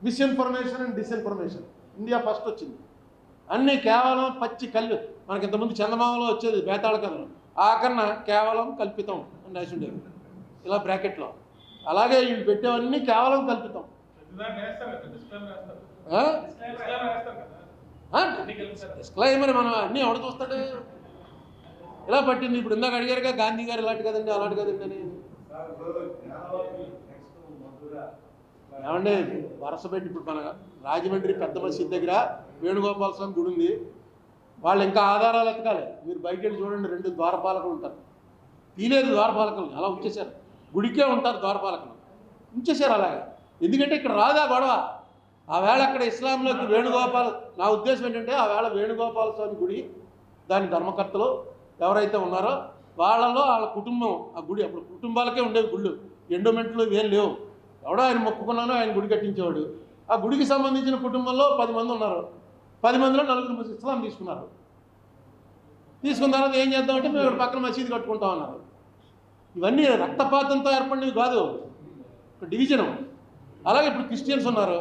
Misinformation and disinformation. India first వచ్చింది. అన్నీ కేవలం పచ్చి కళ్ళు. మనకి ఇంతకుముందు చందమామలో వచ్చేది బేతాళ కథలు, ఆకన్నా కేవలం కల్పితం అని రాసి ఉండేది ఇలా బ్రాకెట్లో. అలాగే వీళ్ళు పెట్టేవన్నీ కేవలం కల్పితం. డిస్క్లైమర్ మనం అన్నీ ఎవడ చూస్తాడు. ఇలా పట్టింది. ఇప్పుడు ఇందాక అడిగారుగా గాంధీ గారు ఇలాంటి కదండి అలాంటి కదండి అని. ఏమంటే వరుస పెట్టి ఇప్పుడు మన రాజమండ్రి పెద్ద మసీద్ దగ్గర వేణుగోపాల స్వామి గుడి ఉంది. వాళ్ళు ఇంకా ఆధారాలు ఎతకాలి. మీరు బయటకు వెళ్ళి చూడండి, 2 ద్వారపాలకులు ఉంటారు. తీలేదు ద్వారపాలకులు, అలా ఉంచేశారు. గుడికే ఉంటారు ద్వారపాలకులు, ఉంచేశారు అలాగే. ఎందుకంటే ఇక్కడ రాదా గొడవ. ఆ వేళ అక్కడ ఇస్లాంలోకి వేణుగోపాల, నా ఉద్దేశం ఏంటంటే ఆ వేళ వేణుగోపాల స్వామి గుడి దాని ధర్మకర్తలు ఎవరైతే ఉన్నారో వాళ్ళలో వాళ్ళ కుటుంబం, ఆ గుడి అప్పుడు కుటుంబాలకే ఉండేవి గుళ్ళు, ఎండోమెంట్లు ఏం లేవు. ఎవడో ఆయన మొక్కుకున్నానో ఆయన గుడి కట్టించేవాడు. ఆ గుడికి సంబంధించిన కుటుంబంలో 10 మంది ఉన్నారు. 10 మందిలో 4 ఇస్లాం తీసుకున్నారు. తీసుకున్న తర్వాత ఏం చేద్దామంటే మేము ఇక్కడ పక్కన మసీదు కట్టుకుంటాం అన్నారు. ఇవన్నీ రక్తపాతంతో ఏర్పడినవి కాదు, ఒక డివిజను. అలాగే ఇప్పుడు క్రిస్టియన్స్ ఉన్నారు.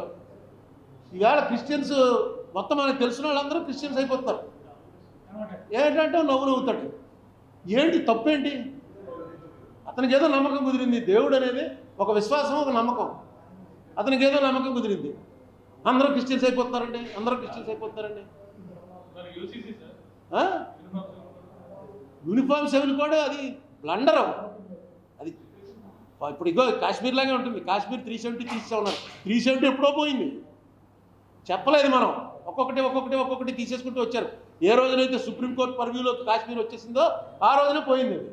ఈవేళ క్రిస్టియన్స్ మొత్తం మనకు తెలిసిన వాళ్ళందరూ క్రిస్టియన్స్ అయిపోతారు. ఏంటంటే నవ్వుతాడు. ఏంటి తప్పేంటి? అతనికి ఏదో నమ్మకం కుదిరింది. దేవుడు అనేది ఒక విశ్వాసం, ఒక నమ్మకం. అతనికి ఏదో నమ్మకం కుదిరింది. అందరూ క్రిస్టియన్స్ అయిపోతారండి, అందరూ క్రిస్టియన్స్ అయిపోతారండి. యూనిఫామ్ సెవెన్ కూడా అది బ్లండరు. అది ఇప్పుడు ఇగో కాశ్మీర్ లాగే ఉంటుంది. కాశ్మీర్ 370 తీసేస్తున్నారు. 370 ఎప్పుడో పోయింది, చెప్పలేదు మనం. ఒక్కొక్కటి తీసేసుకుంటూ వచ్చారు. ఏ రోజునైతే సుప్రీంకోర్టు పర్వ్యూలోకి కాశ్మీర్ వచ్చేసిందో ఆ రోజునే పోయింది అది.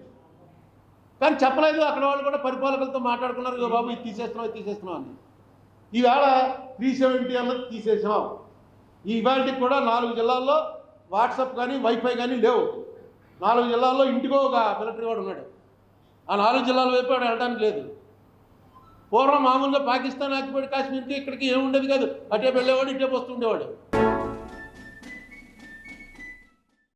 కానీ చెప్పలేదు. అక్కడ వాళ్ళు కూడా పరిపాలకులతో మాట్లాడుకున్నారు, ఇగో బాబు ఇది తీసేస్తున్నాం అని. ఈవేళ 370 అన్నది తీసేసాం. ఈవేళకి కూడా 4 జిల్లాల్లో వాట్సాప్ కానీ వైఫై కానీ లేవు. 4 జిల్లాల్లో ఇంటికో ఒక మిలిటరీ వాడు ఉన్నాడు. ఆ 4 జిల్లాల వైపు వాడు వెళ్ళడానికి లేదు. పూర్వం మామూలుగా పాకిస్తాన్ ఆక్యుపైడ్ కాశ్మీర్కి ఇక్కడికి ఏముండేది కాదు. అటే వెళ్ళేవాడు, ఇటే వస్తుండేవాడు.